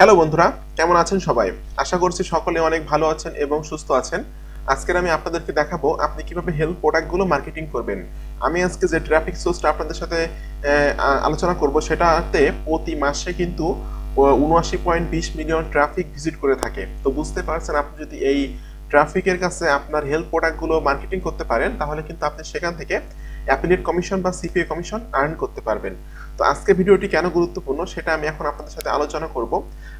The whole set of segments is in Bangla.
হ্যালো বন্ধুরা, কেমন আছেন সবাই? আশা করছি সকলে অনেক ভালো আছেন এবং সুস্থ আছেন। আজকের আমি আপনাদেরকে দেখাবো আপনি কিভাবে হেলথ প্রোডাক্টগুলো মার্কেটিং করবেন। আমি আজকে যে ট্রাফিক সোর্সটা আপনাদের সাথে আলোচনা করব সেটাতে প্রতি মাসে কিন্তু ৭৯.২০ মিলিয়ন ট্রাফিক ভিজিট করে থাকে। তো বুঝতে পারছেন, আপনি যদি এই ট্রাফিকের কাছে আপনার হেলথ প্রোডাক্টগুলো মার্কেটিং করতে পারেন তাহলে কিন্তু আপনি সেখান থেকে অ্যাফিলিয়েট কমিশন বা সিপিএ কমিশন আর্ন করতে পারবেন। তো আজকে ভিডিওটি কেন গুরুত্বপূর্ণ সেটা আমি এখন আপনাদের সাথে আলোচনা করব।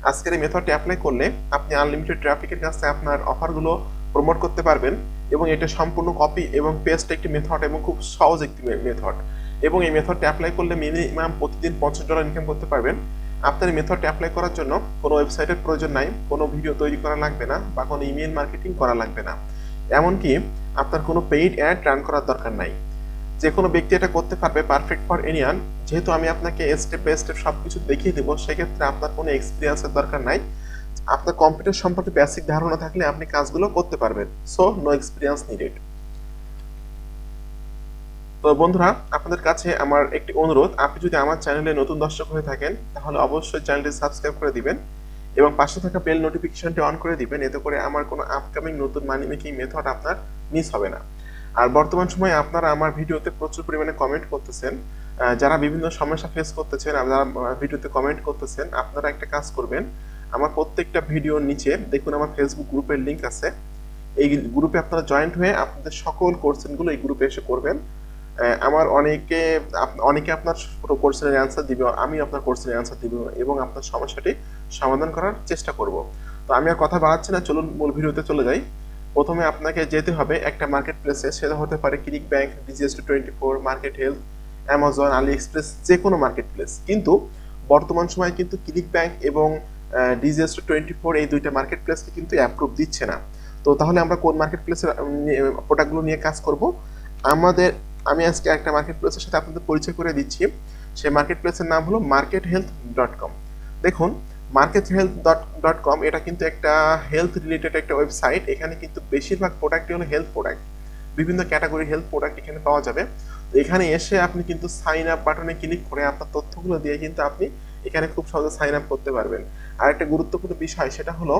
আজকের এই মেথডটি অ্যাপ্লাই করলে আপনি আনলিমিটেড ট্রাফিকের কাছে আপনার অফারগুলো প্রমোট করতে পারবেন এবং এটা সম্পূর্ণ কপি এবং পেস্ট একটি মেথড এবং খুব সহজ একটি মেথড। এবং এই মেথডটি অ্যাপ্লাই করলে মিনিমাম প্রতিদিন $50 ইনকাম করতে পারবেন। আপনার এই মেথডটি অ্যাপ্লাই করার জন্য কোনো ওয়েবসাইটের প্রয়োজন নাই, কোনো ভিডিও তৈরি করা লাগবে না বা কোনো ইমেল মার্কেটিং করা লাগবে না, এমনকি আপনার কোনো পেইড অ্যাড রান করার দরকার নাই। যে কোনো ব্যক্তি এটা করতে পারবে, পারফেক্ট ফর এনিওয়ান। যেহেতু আমি আপনাকে স্টেপ বাই স্টেপ সবকিছু দেখিয়ে দেবো, সেক্ষেত্রে আপনার কোনো এক্সপিরিয়েন্সের দরকার নাই। আপনার কম্পিউটার সম্পর্কে বেসিক ধারণা থাকলে আপনি কাজগুলো করতে পারবেন। So no experience needed. তো বন্ধুরা, আপনাদের কাছে আমার একটি অনুরোধ, আপনি যদি আমার চ্যানেলে নতুন দর্শক হয়ে থাকেন তাহলে অবশ্যই চ্যানেলটি সাবস্ক্রাইব করে দিবেন এবং পাশে থাকা বেল নোটিফিকেশনটি অন করে দিবেন। এতে করে আমার কোনো আপকামিং নতুন মানি মেকিং মেথড আপনার মিস হবে না। আর বর্তমান সময়ে আপনারা আমার ভিডিওতে প্রচুর পরিমাণে কমেন্ট করতেছেন। যারা বিভিন্ন সমস্যা ফেস করতেছেন, যারা ভিডিওতে কমেন্ট করতেছেন, আপনারা একটা কাজ করবেন। আমার প্রত্যেকটা ভিডিওর নিচে দেখুন আমার ফেসবুক গ্রুপের লিঙ্ক আছে। এই গ্রুপে আপনারা জয়েন্ট হয়ে আপনাদের সকল কোশ্চেনগুলো এই গ্রুপে এসে করবেন। আমার অনেকে আপনার পুরো কোশ্চেনের অ্যান্সার দিবে, আমি আপনার কোশ্চেনের অ্যান্সার দিব এবং আপনার সমস্যাটি সমাধান করার চেষ্টা করব। তো আমি আর কথা বাড়াচ্ছি না, চলুন মূল ভিডিওতে চলে যাই। প্রথমে আপনাকে যেতে হবে একটা মার্কেট প্লেসে। সেটা হতে পারে ClickBank, DGS224, market health, Amazon, AliExpress, যে কোনো মার্কেট প্লেস। কিন্তু বর্তমান সময়ে কিন্তু ক্লিক ব্যাংক এবং DGS224 এই দুইটা মার্কেট প্লেসকে কিন্তু অ্যাপ্রুভ দিচ্ছে না। তো তাহলে আমরা কোন মার্কেট প্লেসের প্রোডাক্টগুলো নিয়ে কাজ করব? আমি আজকে একটা মার্কেট প্লেসের সাথে আপনাদের পরিচয় করে দিচ্ছি। সেই মার্কেট প্লেসের নাম হলো markethealth.com। দেখুন, markethealth.com এটা কিন্তু একটা হেলথ রিলেটেড একটা ওয়েবসাইট। এখানে কিন্তু বেশিরভাগ প্রোডাক্টই হলো হেলথ প্রোডাক্ট। বিভিন্ন ক্যাটাগরির হেলথ প্রোডাক্ট এখানে পাওয়া যাবে। তো এখানে এসে আপনি কিন্তু সাইন আপ বাটনে ক্লিক করে আপনার তথ্যগুলো দিয়ে কিন্তু আপনি এখানে খুব সহজে সাইন আপ করতে পারবেন। আর একটা গুরুত্বপূর্ণ বিষয় সেটা হলো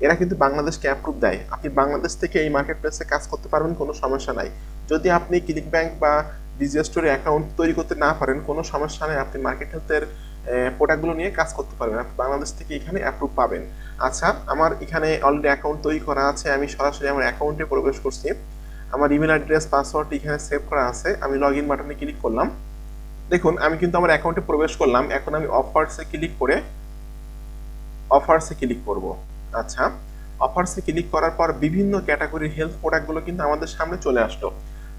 এরা কিন্তু বাংলাদেশকে অ্যাপ্রুভ দেয়। আপনি বাংলাদেশ থেকে এই মার্কেট প্লেসে কাজ করতে পারবেন, কোনো সমস্যা নাই। যদি আপনি ক্লিক ব্যাংক বা ডিজিএস স্টোরে অ্যাকাউন্ট তৈরি করতে না পারেন, কোনো সমস্যা নেই, আপনি মার্কেট হেলথের প্রোডাক্টগুলো নিয়ে কাজ করতে পারবেন। আপনি বাংলাদেশ থেকে এখানে অ্যাপ্রুভ পাবেন। আচ্ছা, আমার এখানে অলরেডি অ্যাকাউন্ট তৈরি করা আছে। আমি সরাসরি আমার অ্যাকাউন্টে প্রবেশ করছি। আমার ইমেল অ্যাড্রেস, পাসওয়ার্ড এখানে সেভ করা আছে। আমি লগ ইন বাটনে ক্লিক করলাম। দেখুন, আমি কিন্তু আমার অ্যাকাউন্টে প্রবেশ করলাম। এখন আমি অফার্সে ক্লিক করে অফার্সে ক্লিক করব। আচ্ছা, অফার্সে ক্লিক করার পর বিভিন্ন ক্যাটাগরির হেলথ প্রোডাক্টগুলো কিন্তু আমাদের সামনে চলে আসলো।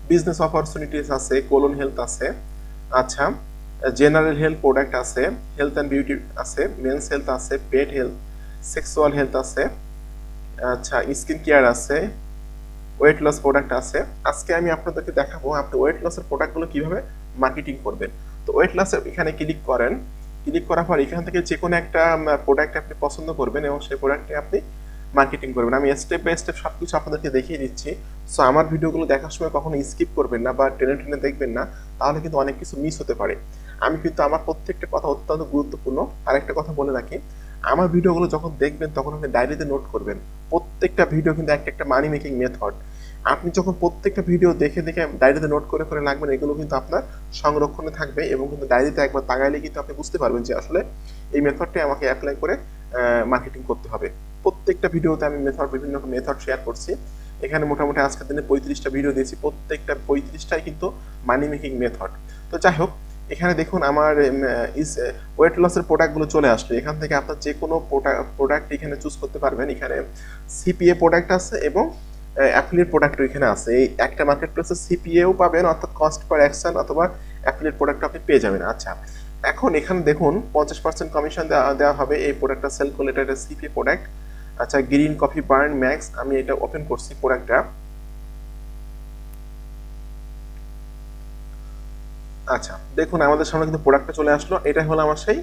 বিজনেস অপরচুনিটিস আছে, কোলন হেলথ আছে, আচ্ছা, জেনারেল হেলথ প্রোডাক্ট আছে, হেলথ অ্যান্ড বিউটি আছে, মেন্স হেলথ আছে, পেট হেলথ, সেক্সুয়াল হেলথ আছে, আচ্ছা, স্কিন কেয়ার আছে, ওয়েট লস প্রোডাক্ট আছে। আজকে আমি আপনাদেরকে দেখাবো আপনি ওয়েট লসের প্রোডাক্টগুলো কিভাবে মার্কেটিং করবেন। তো ওয়েট লসের এখানে ক্লিক করেন। ক্লিক করার পর এখান থেকে যে কোনো একটা প্রোডাক্ট আপনি পছন্দ করবেন এবং সেই প্রোডাক্টে আপনি মার্কেটিং করবেন। আমি স্টেপ বাই স্টেপ সব কিছু আপনাদেরকে দেখিয়ে দিচ্ছি। সো আমার ভিডিওগুলো দেখার সময় কখনো স্কিপ করবেন না বা টেনে টেনে দেখবেন না, তাহলে কিন্তু অনেক কিছু মিস হতে পারে। আমি কিন্তু আমার প্রত্যেকটা কথা অত্যন্ত গুরুত্বপূর্ণ। আরেকটা কথা বলে রাখি, আমার ভিডিওগুলো যখন দেখবেন তখন আপনি ডায়েরিতে নোট করবেন। প্রত্যেকটা ভিডিও কিন্তু একটা একটা মানি মেকিং মেথড। আপনি যখন প্রত্যেকটা ভিডিও দেখে দেখে ডায়েরিতে নোট করে করে রাখবেন, এগুলো কিন্তু আপনার সংরক্ষণে থাকবে এবং কিন্তু ডায়েরিতে একবার তাকাইলে কিন্তু আপনি বুঝতে পারবেন যে আসলে এই মেথডটি আমাকে অ্যাপ্লাই করে মার্কেটিং করতে হবে। প্রত্যেকটা ভিডিওতে আমি বিভিন্ন মেথড শেয়ার করছি। এখানে মোটামুটি আজকের দিনে 35টা ভিডিও দিয়েছি। প্রত্যেকটা 35টাই কিন্তু মানি মেকিং মেথড। তো যাই হোক, এখানে দেখুন আমার ওয়েট লসের প্রোডাক্টগুলো চলে আসলো। এখান থেকে আপনার যে কোনো প্রোডাক্ট এখানে চুজ করতে পারবেন। এখানে সিপিএ প্রোডাক্ট আছে এবং অ্যাফিলিয়েট প্রোডাক্ট এখানে আছে। এই একটা মার্কেট প্লেসে সিপিএও পাবেন, অর্থাৎ কস্ট পার অ্যাকশন, অথবা অ্যাফিলিয়েট প্রোডাক্ট আপনি পেয়ে যাবেন। আচ্ছা, এখন এখানে দেখুন 50% কমিশন দেওয়া হবে এই প্রোডাক্টটা সেল করলে। এটা একটা সিপিএ প্রোডাক্ট। আচ্ছা, গ্রিন কফি বার্ন ম্যাক্স, আমি এটা ওপেন করছি প্রোডাক্টটা। আচ্ছা, দেখুন আমাদের সামনে কিন্তু প্রোডাক্টটা চলে আসলো। এটা হলো আমার সেই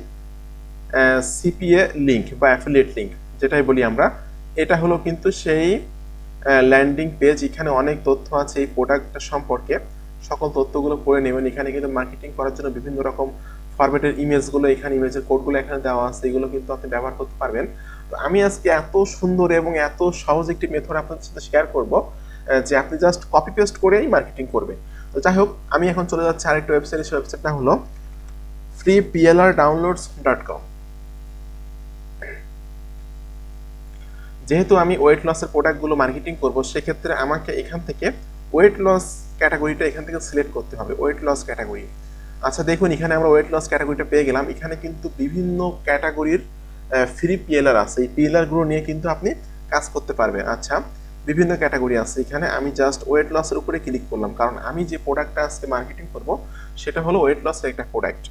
সিপিএ লিঙ্ক বা অ্যাফিলিয়েট লিঙ্ক যেটাই বলি আমরা। এটা হলো কিন্তু সেই ল্যান্ডিং পেজ। এখানে অনেক তথ্য আছে এই প্রোডাক্টটা সম্পর্কে। সকল তথ্যগুলো পড়ে নেবেন। এখানে কিন্তু মার্কেটিং করার জন্য বিভিন্ন রকম ফরম্যাটের ইমেজগুলো এখানে, ইমেজের কোডগুলো এখানে দেওয়া আছে, এগুলো কিন্তু আপনি ব্যবহার করতে পারবেন। তো আমি আজকে এত সুন্দর এবং এত সহজ একটি মেথড আপনাদের সাথে শেয়ার করব যে আপনি জাস্ট কপি পেস্ট করেই মার্কেটিং করবেন। তো যাই হোক, আমি এখন চলে যাচ্ছি আরেকটা ওয়েবসাইটে। সেই ওয়েবসাইটটা হলো freeplrdownloads.com। যেহেতু আমি ওয়েট লসের প্রোডাক্টগুলো মার্কেটিং করব, সেক্ষেত্রে আমাকে এখান থেকে ওয়েট লস ক্যাটাগরিটা এখান থেকে সিলেক্ট করতে হবে, ওয়েট লস ক্যাটাগরি। আচ্ছা দেখুন, এখানে আমরা ওয়েট লস ক্যাটাগরিটা পেয়ে গেলাম। এখানে কিন্তু বিভিন্ন ক্যাটাগরির ফ্রি পিএলআর আছে, এই পিএলআরগুলো নিয়ে কিন্তু আপনি কাজ করতে পারবেন। আচ্ছা, বিভিন্ন ক্যাটাগরি আছে এখানে। আমি জাস্ট ওয়েট লসের উপরে ক্লিক করলাম, কারণ আমি যে প্রোডাক্টটা আজকে মার্কেটিং করব সেটা হলো ওয়েট লসের একটা প্রোডাক্ট।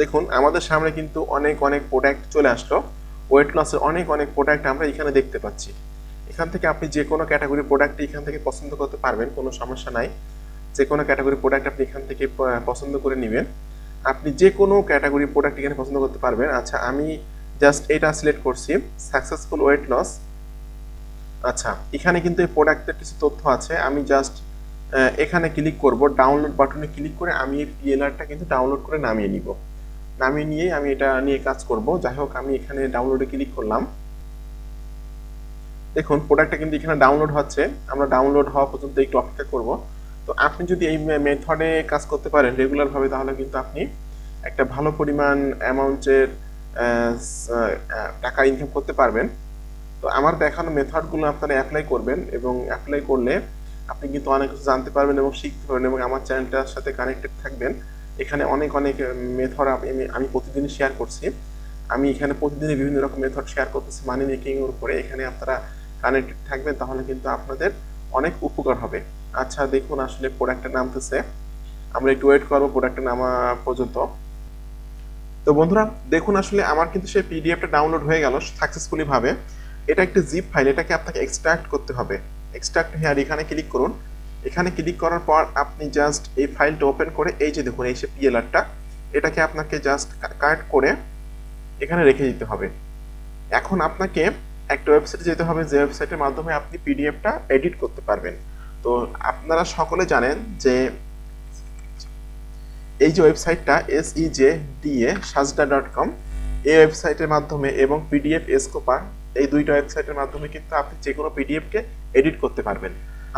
দেখুন আমাদের সামনে কিন্তু অনেক অনেক প্রোডাক্ট চলে আসলো। ওয়েট লসের অনেক অনেক প্রোডাক্ট আমরা এখানে দেখতে পাচ্ছি। এখান থেকে আপনি যে কোনো ক্যাটাগরি প্রোডাক্ট এখান থেকে পছন্দ করতে পারবেন, কোনো সমস্যা নাই। যে কোনো ক্যাটাগরি প্রোডাক্ট আপনি এখান থেকে পছন্দ করে নেবেন। আপনি যে কোনো ক্যাটাগরি প্রোডাক্ট এখানে পছন্দ করতে পারবেন। আচ্ছা, আমি জাস্ট এটা সিলেক্ট করছি, সাকসেসফুল ওয়েট লস। আচ্ছা, এখানে কিন্তু এই প্রোডাক্টের কিছু তথ্য আছে। আমি জাস্ট এখানে ক্লিক করব, ডাউনলোড বাটনে ক্লিক করে আমি এই পিএলআরটা কিন্তু ডাউনলোড করে নামিয়ে নিব। নামিয়ে নিয়ে আমি এটা নিয়ে কাজ করব। যাই হোক, আমি এখানে ডাউনলোডে ক্লিক করলাম। দেখুন প্রোডাক্টটা কিন্তু এখানে ডাউনলোড হচ্ছে। আমরা ডাউনলোড হওয়া পর্যন্ত একটু অপেক্ষা করব। তো আপনি যদি এই মেথডে কাজ করতে পারেন রেগুলারভাবে, তাহলে কিন্তু আপনি একটা ভালো পরিমাণ অ্যামাউন্টের টাকা ইনকাম করতে পারবেন। তো আমার দেখানো মেথডগুলো আপনারা অ্যাপ্লাই করবেন, এবং অ্যাপ্লাই করলে আপনি কিন্তু অনেক কিছু জানতে পারবেন এবং শিখতে পারবেন, এবং আমার চ্যানেলটার সাথে কানেক্টেড থাকবেন। এখানে অনেক অনেক মেথড আমি প্রতিদিনই শেয়ার করছি। আমি এখানে প্রতিদিনই বিভিন্ন রকম মেথড শেয়ার করতেছি মানি মেকিংয়ের উপরে। এখানে আপনারা কানেক্টেড থাকবেন, তাহলে কিন্তু আপনাদের অনেক উপকার হবে। আচ্ছা দেখুন, আসলে প্রোডাক্টটা নামতেছে, আমরা একটু ওয়েট করবো প্রোডাক্টটা নামা পর্যন্ত। তো বন্ধুরা দেখুন, আসলে আমার কিন্তু সেই পিডিএফটা ডাউনলোড হয়ে গেল সাকসেসফুলি ভাবে। এটা একটা জিপ ফাইল, এটাকে আপনাকে এক্সট্রাক্ট করতে হবে। এক্সট্রাক্ট হেয়ার এখানে ক্লিক করুন। এখানে ক্লিক করার পর আপনি জাস্ট এই ফাইলটা ওপেন করে, এই যে দেখুন এই যে পিএলআরটা, এটাকে আপনাকে জাস্ট কাট করে এখানে রেখে দিতে হবে। এখন আপনাকে একটা ওয়েবসাইটে যেতে হবে, যে ওয়েবসাইটের মাধ্যমে আপনি পিডিএফটা এডিট করতে পারবেন। তো আপনারা সকলে জানেন যে এই যে ওয়েবসাইটটা SEJDA-sajda.com, এই ওয়েবসাইটের মাধ্যমে এবং পিডিএফ স্কোপার, এই দুইটা ওয়েবসাইটের মাধ্যমে কিন্তু আপনি যে কোনো পিডিএফকে এডিট করতে পারবেন।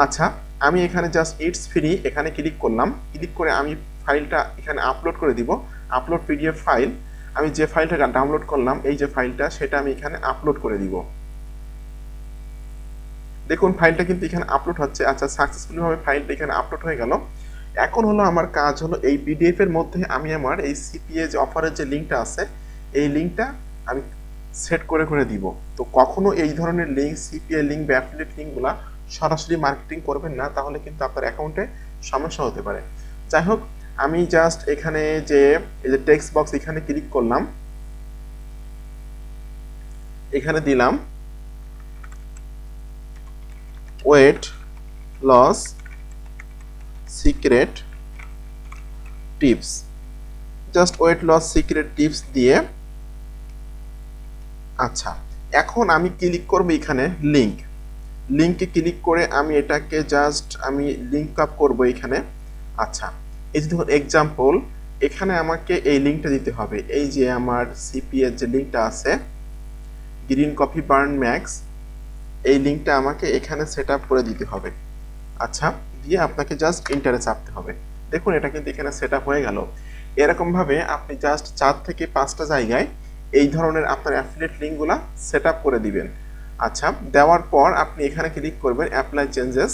আচ্ছা, আমি এখানে জাস্ট ইটস ফ্রি এখানে ক্লিক করলাম। ক্লিক করে আমি ফাইলটা এখানে আপলোড করে দিব, আপলোড পিডিএফ ফাইল। আমি যে ফাইলটা ডাউনলোড করলাম, এই যে ফাইলটা, সেটা আমি এখানে আপলোড করে দিব। দেখুন ফাইলটা কিন্তু এখানে আপলোড হচ্ছে। আচ্ছা, সাকসেসফুলি ভাবে ফাইলটা এখানে আপলোড হয়ে গেল। এখন হলো আমার কাজ হলো এই পিডিএফ এর মধ্যে আমি আমার এই সিপিএ যে অফারের যে লিঙ্কটা আছে, এই লিঙ্কটা আমি সেট করে করে দিব। তো কখনো এই ধরনের লিঙ্ক, সিপিএ লিঙ্ক বা অ্যাফিলিয়েট লিঙ্কগুলা সরাসরি মার্কেটিং করবেন না, তাহলে কিন্তু আপনার অ্যাকাউন্টে সমস্যা হতে পারে। যাই হোক, আমি জাস্ট এখানে যে এই যে টেক্সট বক্স এখানে ক্লিক করলাম, এখানে দিলাম weight loss secret tips. Just weight loss secret tips দিয়ে, আচ্ছা এখন আমি ক্লিক করব এখানে লিঙ্কে ক্লিক করে আমি এটাকে জাস্ট আমি লিঙ্ক আপ করব এখানে। আচ্ছা, এই যে দেখুন এক্সাম্পল, এখানে আমাকে এই লিঙ্কটা দিতে হবে। এই যে আমার সিপিএর যে লিঙ্কটা আছে, গ্রিন কফি বার্ন ম্যাক্স, এই লিঙ্কটা আমাকে এখানে সেট আপ করে দিতে হবে। আচ্ছা, দিয়ে আপনাকে জাস্ট ইন্টারে চাপতে হবে। দেখুন এটা কিন্তু এখানে সেট আপ হয়ে গেল। এরকমভাবে আপনি জাস্ট 4 থেকে 5টা জায়গায় এই ধরনের আপনার অ্যাফিলিয়েট লিঙ্কগুলো সেট আপ করে দিবেন। আচ্ছা, দেওয়ার পর আপনি এখানে ক্লিক করবেন apply changes,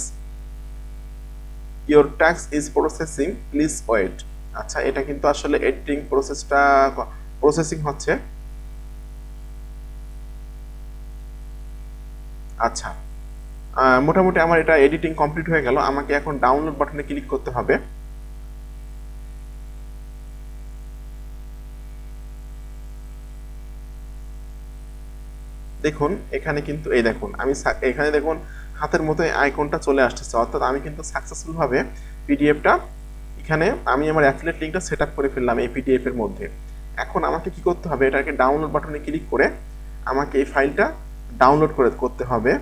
your tax is processing, please wait. আচ্ছা, এটা কিন্তু আসলে এডিটিং প্রসেসিং হচ্ছে। আচ্ছা, মোটামুটি আমার এটা এডিটিং কমপ্লিট হয়ে গেল। আমাকে এখন ডাউনলোড বাটনে ক্লিক করতে হবে। দেখুন এখানে কিন্তু এই দেখুন আমি এখানে দেখুন হাতের মতো আইকনটা চলে আসতেছে, অর্থাৎ আমি কিন্তু সাকসেসফুল ভাবে পিডিএফটা এখানে আমি আমার অ্যাফিলিয়েট লিঙ্কটা সেট আপ করে ফেললাম এই পিডিএফ এর মধ্যে। এখন আমাকে কি করতে হবে, এটাকে ডাউনলোড বাটনে ক্লিক করে আমাকে এই ফাইলটা ডাউনলোড করতে হবে।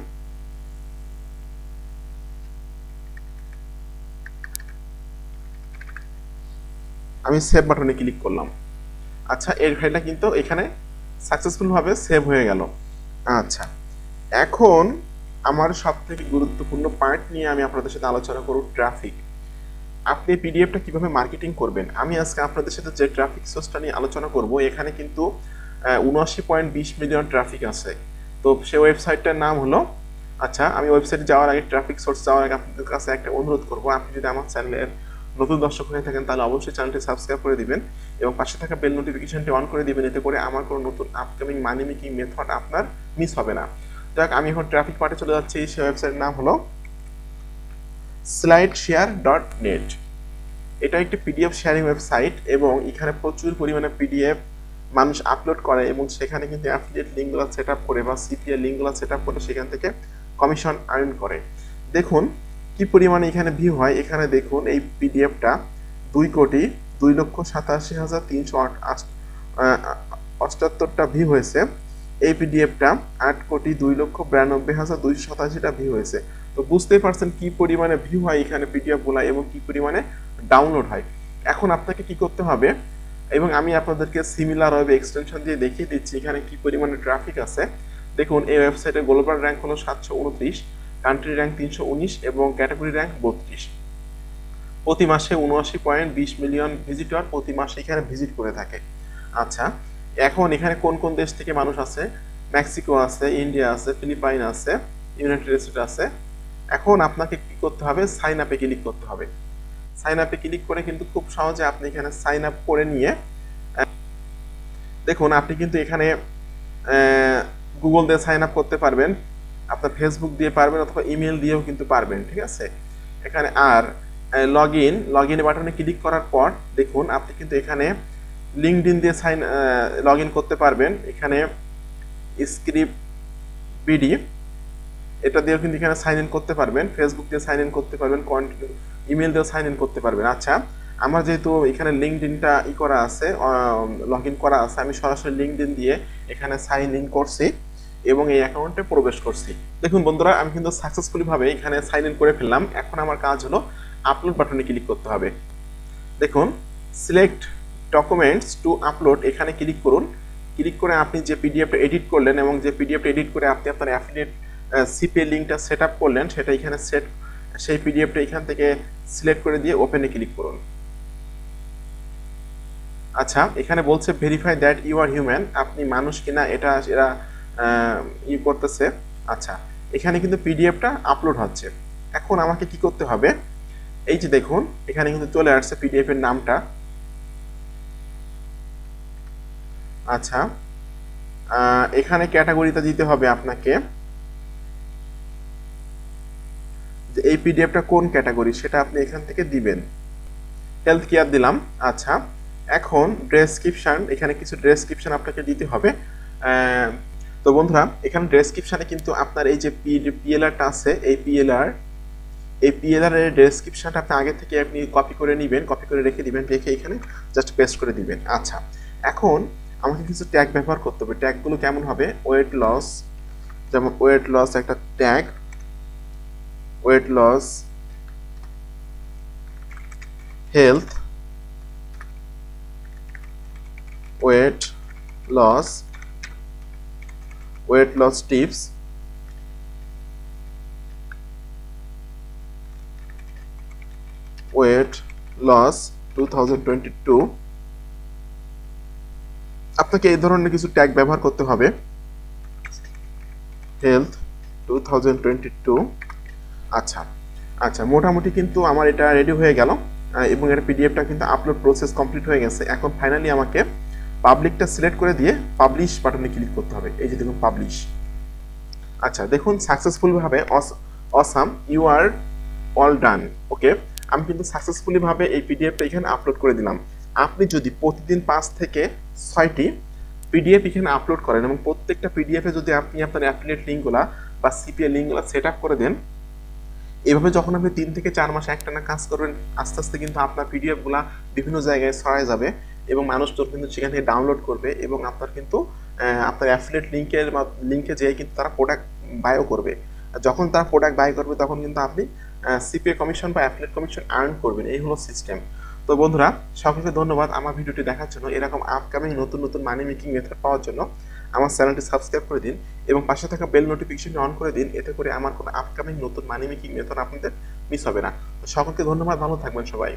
আমি আমি সেভ বাটনে ক্লিক করলাম। আচ্ছা, এই ফাইলটা কিন্তু এখানে সাকসেসফুলভাবে সেভ হয়ে গেল। আচ্ছা, এখন আমার সবথেকে গুরুত্বপূর্ণ পার্ট নিয়ে আমি আপনাদের সাথে আলোচনা করব, ট্রাফিক। আপনি পিডিএফটা কিভাবে মার্কেটিং করবেন। আমি আজকে আপনাদের সাথে যে ট্রাফিক সোর্সটা নিয়ে আলোচনা করব, এখানে কিন্তু ৭৯.২০ মিলিয়ন ট্রাফিক আছে। তো সেই ওয়েবসাইটটার নাম হলো, আচ্ছা আমি ওয়েবসাইটে যাওয়ার আগে, ট্রাফিক সোর্স যাওয়ার আগে আপনাদের কাছে একটা অনুরোধ করব, আপনি যদি আমার চ্যানেলের নতুন দর্শক হয়ে থাকেন তাহলে অবশ্যই চ্যানেলটি সাবস্ক্রাইব করে দিবেন এবং পাশে থাকা বেল নোটিফিকেশনটি অন করে দিবেন, এতে করে আমার কোনো নতুন আপকামিং মানি মেকিং মেথড আপনার মিস হবে না। যাক, আমি এখন ট্রাফিক পার্টে চলে যাচ্ছি। সেই ওয়েবসাইটের নাম হলো slideshare.net। এটা একটি পিডিএফ শেয়ারিং ওয়েবসাইট এবং এখানে প্রচুর পরিমাণে পিডিএফ মানুষ আপলোড করে এবং সেখানে কিন্তু অ্যাফিলিয়েট লিঙ্কগুলো সেট আপ করে বা সিপিএ লিঙ্কগুলো সেট আপ করে সেখান থেকে কমিশন আর্ন করে। দেখুন কি পরিমাণে এখানে ভিউ হয়। এখানে দেখুন এই পিডিএফটা 2,87,388টা ভিউ হয়েছে। এই পিডিএফটা 8,02,92,287টা ভিউ হয়েছে। তো বুঝতেই পারছেন কি পরিমাণে ভিউ হয় এখানে পিডিএফগুলো এবং কি পরিমাণে ডাউনলোড হয়। এখন আপনাকে কি করতে হবে, এবং আমি আপনাদেরকে সিমিলার ওয়েব এক্সটেনশন দিয়ে দেখিয়ে দিচ্ছি এখানে কি পরিমাণে ট্রাফিক আছে। দেখুন এই ওয়েবসাইটের গ্লোবাল র্যাঙ্ক হলো 729, কান্ট্রি র্যাঙ্ক 319 এবং ক্যাটাগরি র্যাঙ্ক 32। প্রতি মাসে ৭৯.২০ মিলিয়ন ভিজিটর প্রতি মাসে এখানে ভিজিট করে থাকে। আচ্ছা, এখন এখানে কোন কোন দেশ থেকে মানুষ আছে? মেক্সিকো আছে, ইন্ডিয়া আছে, ফিলিপাইন আছে, ইউনাইটেড স্টেট আছে। এখন আপনাকে কি করতে হবে? সাইন আপে ক্লিক করতে হবে। সাইন আপে ক্লিক করে কিন্তু খুব সহজে আপনি এখানে সাইন আপ করে নিয়ে, দেখুন আপনি কিন্তু এখানে গুগল দিয়ে সাইন আপ করতে পারবেন, আপনার ফেসবুক দিয়ে পারবেন, অথবা ইমেল দিয়েও কিন্তু পারবেন, ঠিক আছে। এখানে আর লগ ইন বাটনে ক্লিক করার পর দেখুন আপনি কিন্তু এখানে লিঙ্কডইন দিয়ে লগ ইন করতে পারবেন। এখানে স্ক্রিপ্ট বিডি এটা দিয়েও কিন্তু এখানে সাইন ইন করতে পারবেন, ফেসবুক দিয়ে সাইন ইন করতে পারবেন, ইমেল দিয়েও সাইন ইন করতে পারবেন। আচ্ছা, আমার যেহেতু এখানে লিঙ্কডইনটা করা আছে, লগ ইন করা আছে, আমি সরাসরি লিঙ্কডইন দিয়ে এখানে সাইন ইন করছি এবং এই অ্যাকাউন্টে প্রবেশ করছি। দেখুন বন্ধুরা, আমি কিন্তু সাকসেসফুলি ভাবে এখানে সাইন ইন করে ফেললাম। এখন আমার কাজ হলো আপলোড বাটনে ক্লিক করতে হবে। দেখুন সিলেক্ট ডকুমেন্টস টু আপলোড, এখানে ক্লিক করুন। ক্লিক করে আপনি যে পিডিএফটা এডিট করলেন এবং যে পিডিএফটা এডিট করে আপনি আপনার অ্যাফিলিয়েট সিপিএ লিঙ্কটা সেট আপ করলেন, সেটা এখানে সেই পিডিএফটা এখান থেকে সিলেক্ট করে দিয়ে ওপেনে ক্লিক করুন। আচ্ছা, এখানে বলছে verify that you are human, আপনি মানুষ কিনা এটা এরা করতেছে। আচ্ছা, এখানে কিন্তু পিডিএফটা আপলোড হচ্ছে। এখন আমাকে কি করতে হবে? এই যে দেখুন এখানে কিন্তু চলে আসছে পিডিএফ এর নামটা। আচ্ছা, এখানে ক্যাটাগরিটা দিতে হবে আপনাকে, যে এই পিডিএফটা কোন ক্যাটাগরি সেটা আপনি এখান থেকে দিবেন। হেলথ কেয়ার দিলাম। আচ্ছা, এখন ডেসক্রিপশন, এখানে কিছু ডেসক্রিপশন আপনাকে দিতে হবে। তো বন্ধুরা, এখানে ডেসক্রিপশনে কিন্তু আপনার এই যে পিএলআরটা আছে, এই পিএলআর এর ডেসক্রিপশনটা আপনি আগে থেকে আপনি কপি করে নেবেন, কপি করে রেখে দিবেন, রেখে এখানে জাস্ট পেস্ট করে দিবেন। আচ্ছা, এখন আমাকে কিছু ট্যাগ ব্যবহার করতে হবে। ট্যাগগুলো কেমন হবে? ওয়েট লস, যেমন ওয়েট লস একটা tag, weight loss, health, weight loss tips, weight loss 2022। আপনাকে এই ধরনের কিছু ট্যাগ ব্যবহার করতে হবে। হেলথ 2022। আচ্ছা আচ্ছা, মোটামুটি কিন্তু আমার এটা রেডি হয়ে গেল এবং এর পিডিএফটা কিন্তু আপলোড প্রসেস কমপ্লিট হয়ে গেছে। এখন ফাইনালি আমাকে পাবলিকটা সিলেক্ট করে দিয়ে পাবলিশ বাটনে ক্লিক করতে হবে। এই যে দেখুন পাবলিশ। আচ্ছা, দেখুন সাকসেসফুল ভাবে awesome, you are all done. Okay, আমি কিন্তু সাকসেসফুলি ভাবে এই পিডিএফটা এখানে আপলোড করে দিলাম। আপনি যদি প্রতিদিন 5 থেকে 6টি পিডিএফ এখানে আপলোড করেন এবং প্রত্যেকটা পিডিএফে যদি আপনি আপনার অ্যাফিলিয়েট লিঙ্কগুলো বা সিপিএ লিঙ্কগুলো সেট আপ করে দেন, এভাবে যখন আপনি 3 থেকে 4 মাস একটানা কাজ করবেন, আস্তে আস্তে কিন্তু আপনার পিডিএফগুলো বিভিন্ন জায়গায় ছড়ায় যাবে এবং মানুষ কিন্তু সেখান থেকে ডাউনলোড করবে এবং আপনার কিন্তু আপনার অ্যাফিলিয়েট লিঙ্কে যেয়ে কিন্তু তারা প্রোডাক্ট বায়ও করবে। যখন তারা প্রোডাক্ট বাই করবে তখন কিন্তু আপনি সিপিএ কমিশন বা অ্যাফিলিয়েট কমিশন আর্ন করবেন। এই হলো সিস্টেম। তো বন্ধুরা, সকলকে ধন্যবাদ আমার ভিডিওটি দেখার জন্য। এরকম আপকামিং নতুন নতুন মানি মেকিং মেথড পাওয়ার জন্য আমার চ্যানেলটি সাবস্ক্রাইব করে দিন এবং পাশে থাকা বেল নোটিফিকেশনটি অন করে দিন। এতে করে আমার কোনো আপকামিং নতুন মানি মেকিং মেথড আপনাদের মিস হবে না। তো সকলকে ধন্যবাদ, ভালো থাকবেন সবাই।